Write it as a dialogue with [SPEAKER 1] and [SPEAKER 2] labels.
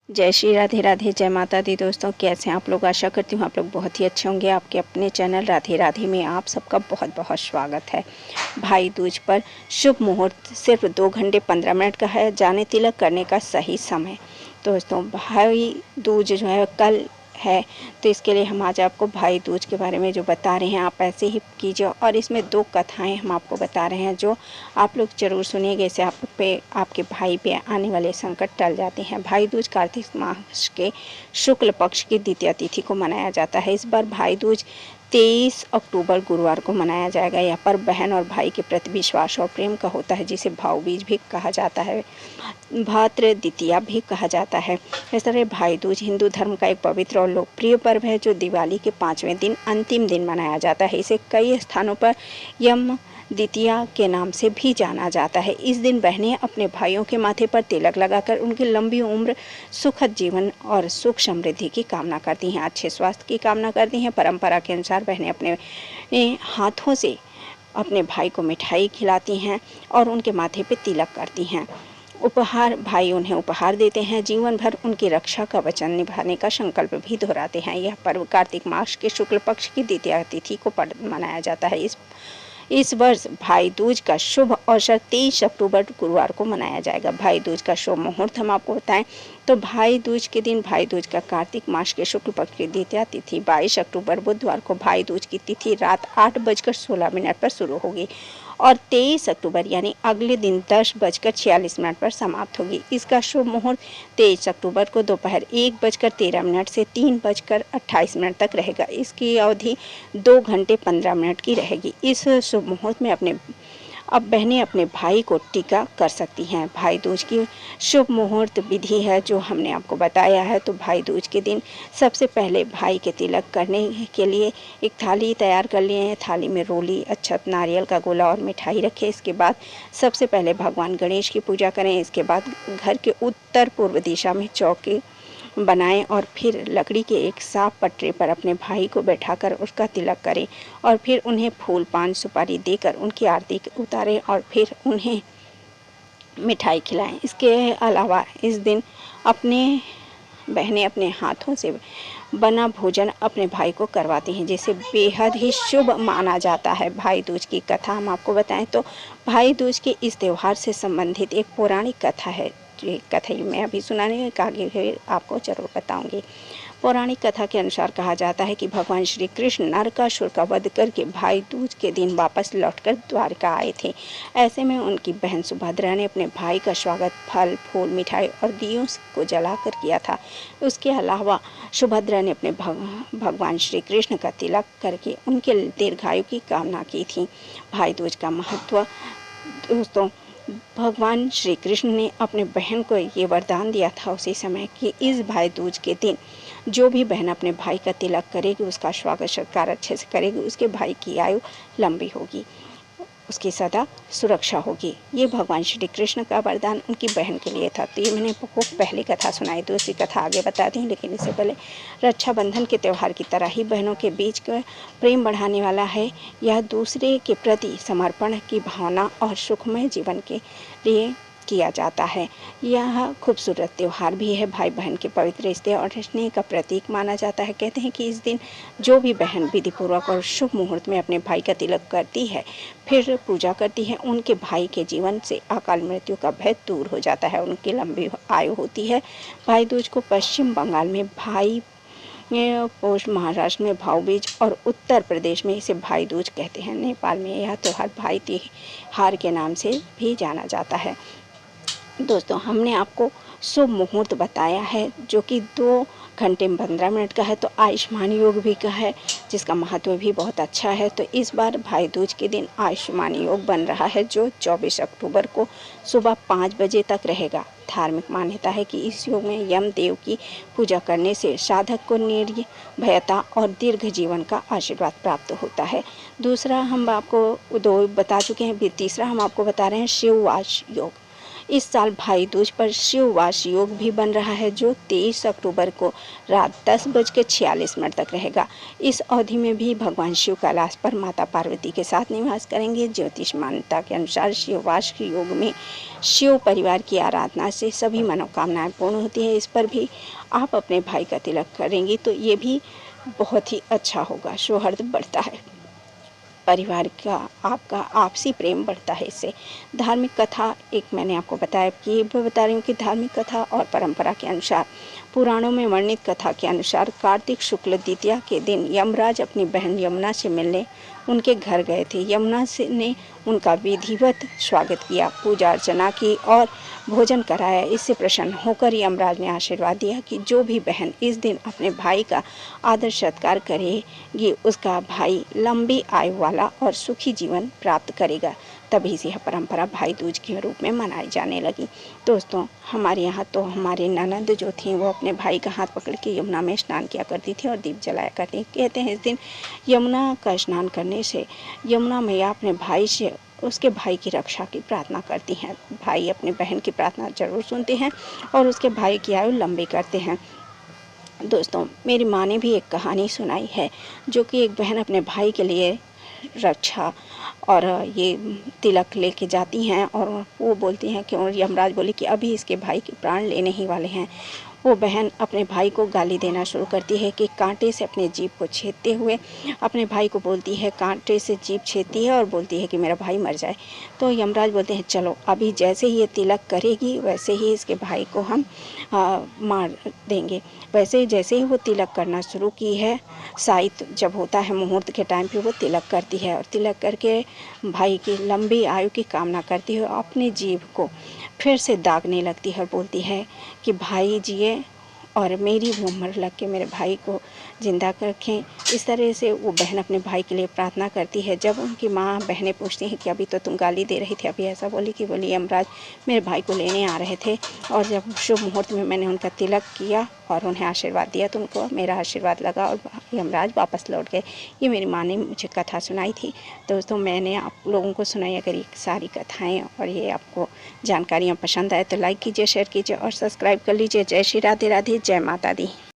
[SPEAKER 1] जय श्री राधे राधे, जय माता दी। दोस्तों, कैसे हैं आप लोग? आशा करती हूँ आप लोग बहुत ही अच्छे होंगे। आपके अपने चैनल राधे राधे में आप सबका बहुत बहुत स्वागत है। भाई दूज पर शुभ मुहूर्त सिर्फ 2 घंटे 15 मिनट का है। जाने तिलक करने का सही समय। दोस्तों, भाई दूज जो है कल है, तो इसके लिए हम आज आपको भाई दूज के बारे में जो बता रहे हैं आप ऐसे ही कीजिए। और इसमें 2 कथाएं हम आपको बता रहे हैं जो आप लोग ज़रूर सुनिएगा। इससे आप पे आपके भाई पे आने वाले संकट टल जाते हैं। भाई दूज कार्तिक मास के शुक्ल पक्ष की द्वितीया तिथि को मनाया जाता है। इस बार भाई दूज 23 अक्टूबर गुरुवार को मनाया जाएगा। यह पर्व बहन और भाई के प्रति विश्वास और प्रेम का होता है, जिसे भाऊबीज भी कहा जाता है, भातृ द्वितीया भी कहा जाता है। इस तरह भाई दूज हिंदू धर्म का एक पवित्र और लोकप्रिय पर्व है जो दिवाली के 5वें दिन अंतिम दिन मनाया जाता है। इसे कई स्थानों पर यम द्वितीया के नाम से भी जाना जाता है। इस दिन बहनें अपने भाइयों के माथे पर तिलक लगाकर उनकी लंबी उम्र, सुखद जीवन और सुख समृद्धि की कामना करती हैं, अच्छे स्वास्थ्य की कामना करती हैं। परंपरा के अनुसार बहनें अपने हाथों से अपने भाई को मिठाई खिलाती हैं और उनके माथे पर तिलक करती हैं। उपहार भाई उन्हें उपहार देते हैं। जीवन भर उनकी रक्षा का वचन निभाने का संकल्प भी दोहराते हैं। यह पर्व कार्तिक मास के शुक्ल पक्ष की द्वितीया तिथि को मनाया जाता है। इस वर्ष भाई दूज का शुभ अवसर 23 अक्टूबर गुरुवार को मनाया जाएगा। भाई दूज का शुभ मुहूर्त हम आपको बताएं तो भाई दूज के दिन भाई दूज का कार्तिक मास के शुक्ल पक्ष की द्वितीया तिथि 22 अक्टूबर बुधवार को भाई दूज की तिथि रात 8:16 पर शुरू होगी और 23 अक्टूबर यानी अगले दिन 10:46 पर समाप्त होगी। इसका शुभ मुहूर्त 23 अक्टूबर को दोपहर 1:13 से 3:28 तक रहेगा। इसकी अवधि 2 घंटे 15 मिनट की रहेगी। इस शुभ मुहूर्त में अब बहनें अपने भाई को टीका कर सकती हैं। भाई दूज की शुभ मुहूर्त विधि है जो हमने आपको बताया है। तो भाई दूज के दिन सबसे पहले भाई के तिलक करने के लिए एक थाली तैयार कर लिए हैं। थाली में रोली, अक्षत, नारियल का गोला और मिठाई रखें। इसके बाद सबसे पहले भगवान गणेश की पूजा करें। इसके बाद घर के उत्तर पूर्व दिशा में चौकी बनाएं और फिर लकड़ी के एक साफ पटरे पर अपने भाई को बैठाकर उसका तिलक करें और फिर उन्हें फूल, पान, सुपारी देकर उनकी आरती उतारें और फिर उन्हें मिठाई खिलाएं। इसके अलावा इस दिन बहनें अपने हाथों से बना भोजन अपने भाई को करवाती हैं, जिसे बेहद ही शुभ माना जाता है। भाई दूज की कथा हम आपको बताएं तो भाई दूज के इस त्यौहार से संबंधित एक पौराणिक कथा है। ये कथा मैं अभी सुनाने का आगे आपको जरूर बताऊंगी। पौराणिक कथा के अनुसार कहा जाता है कि भगवान श्री कृष्ण नरकासुर का वध करके भाई दूज के दिन वापस लौटकर द्वारका आए थे। ऐसे में उनकी बहन सुभद्रा ने अपने भाई का स्वागत फल, फूल, मिठाई और दियों को जलाकर किया था। उसके अलावा सुभद्रा ने अपने भगवान श्री कृष्ण का तिलक करके उनके दीर्घायु की कामना की थी। भाई दूज का महत्व दोस्तों, भगवान श्री कृष्ण ने अपने बहन को ये वरदान दिया था उसी समय कि इस भाई दूज के दिन जो भी बहन अपने भाई का तिलक करेगी, उसका स्वागत सत्कार अच्छे से करेगी, उसके भाई की आयु लंबी होगी, उसकी सदा सुरक्षा होगी। ये भगवान श्री कृष्ण का वरदान उनकी बहन के लिए था। तो ये मैंने आपको पहली कथा सुनाई। दूसरी कथा आगे बताती हूँ, लेकिन इससे पहले रक्षाबंधन के त्यौहार की तरह ही बहनों के बीच का प्रेम बढ़ाने वाला है। यह दूसरे के प्रति समर्पण की भावना और सुखमय जीवन के लिए किया जाता है। यह खूबसूरत त्यौहार भी है। भाई बहन के पवित्र रिश्ते और स्नेह का प्रतीक माना जाता है। कहते हैं कि इस दिन जो भी बहन विधिपूर्वक और शुभ मुहूर्त में अपने भाई का तिलक करती है, फिर पूजा करती है, उनके भाई के जीवन से अकाल मृत्यु का भय दूर हो जाता है, उनकी लंबी आयु होती है। भाई दूज को पश्चिम बंगाल में भाई पोष, महाराष्ट्र में भाऊबीज और उत्तर प्रदेश में इसे भाई दूज कहते हैं। नेपाल में यह त्यौहार भाई तिहार के नाम से भी जाना जाता है। दोस्तों, हमने आपको शुभ मुहूर्त बताया है जो कि 2 घंटे 15 मिनट का है। तो आयुष्मान योग भी का है, जिसका महत्व भी बहुत अच्छा है। तो इस बार भाई दूज के दिन आयुष्मान योग बन रहा है जो 24 अक्टूबर को सुबह 5 बजे तक रहेगा। धार्मिक मान्यता है कि इस योग में यम देव की पूजा करने से साधक को निर्भयता और दीर्घ जीवन का आशीर्वाद प्राप्त होता है। दूसरा हम आपको 2 बता चुके हैं, तीसरा हम आपको बता रहे हैं शिववास योग। इस साल भाई दूज पर शिववास योग भी बन रहा है, जो 23 अक्टूबर को रात 10:46 तक रहेगा। इस अवधि में भी भगवान शिव कैलाश पर माता पार्वती के साथ निवास करेंगे। ज्योतिष मान्यता के अनुसार शिववास योग में शिव परिवार की आराधना से सभी मनोकामनाएं पूर्ण होती है। इस पर भी आप अपने भाई का तिलक करेंगी तो ये भी बहुत ही अच्छा होगा। सौहार्द बढ़ता है, परिवार का आपका आपसी प्रेम बढ़ता है इससे। धार्मिक कथा एक मैंने आपको बताया कि बता रही हूँ कि धार्मिक कथा और परंपरा के अनुसार, पुराणों में वर्णित कथा के अनुसार कार्तिक शुक्ल द्वितीया के दिन यमराज अपनी बहन यमुना से मिलने उनके घर गए थे। यमुना से ने उनका विधिवत स्वागत किया, पूजा अर्चना की और भोजन कराया। इससे प्रसन्न होकर यमराज ने आशीर्वाद दिया कि जो भी बहन इस दिन अपने भाई का आदर सत्कार करेगी, उसका भाई लंबी आयु वाला और सुखी जीवन प्राप्त करेगा। तभी से यह परंपरा भाई दूज के रूप में मनाई जाने लगी। दोस्तों, हमारे यहाँ तो हमारी ननद जो थी वो अपने भाई का हाथ पकड़ के यमुना में स्नान किया करती थी और दीप जलाया करती। कहते हैं इस दिन यमुना का स्नान करने से यमुना मैया अपने भाई से उसके भाई की रक्षा की प्रार्थना करती हैं। भाई अपने बहन की प्रार्थना जरूर सुनते हैं और उसके भाई की आयु लंबी करते हैं। दोस्तों, मेरी माँ ने भी एक कहानी सुनाई है, जो कि एक बहन अपने भाई के लिए रक्षा और ये तिलक लेके जाती हैं और वो बोलती हैं कि, और यमराज बोले कि अभी इसके भाई के प्राण लेने ही वाले हैं। वो बहन अपने भाई को गाली देना शुरू करती है कि कांटे से अपने जीभ को छेदते हुए अपने भाई को बोलती है, कांटे से जीभ छेदती है और बोलती है कि मेरा भाई मर जाए। तो यमराज बोलते हैं चलो अभी जैसे ही ये तिलक करेगी वैसे ही इसके भाई को हम मार देंगे। वैसे ही जैसे ही वो तिलक करना शुरू की है, शायद जब होता है मुहूर्त के टाइम पे वो तिलक करती है और तिलक करके भाई की लंबी आयु की कामना करती है। अपनी जीभ को फिर से दागने लगती है और बोलती है कि भाई जिए और मेरी भी उम्र लग के मेरे भाई को ज़िंदा रखें। इस तरह से वो बहन अपने भाई के लिए प्रार्थना करती है। जब उनकी माँ बहनें पूछती हैं कि अभी तो तुम गाली दे रही थी, अभी ऐसा बोली कि बोली यमराज मेरे भाई को लेने आ रहे थे और जब शुभ मुहूर्त में मैंने उनका तिलक किया और उन्हें आशीर्वाद दिया तो उनको मेरा आशीर्वाद लगा और यमराज वापस लौट गए। ये मेरी माँ ने मुझे कथा सुनाई थी। दोस्तों, मैंने आप लोगों को सुनाई। अगर ये सारी कथाएँ और ये आपको जानकारियाँ पसंद आए तो लाइक कीजिए, शेयर कीजिए और सब्सक्राइब कर लीजिए। जय श्री राधे राधे, जय माता दी।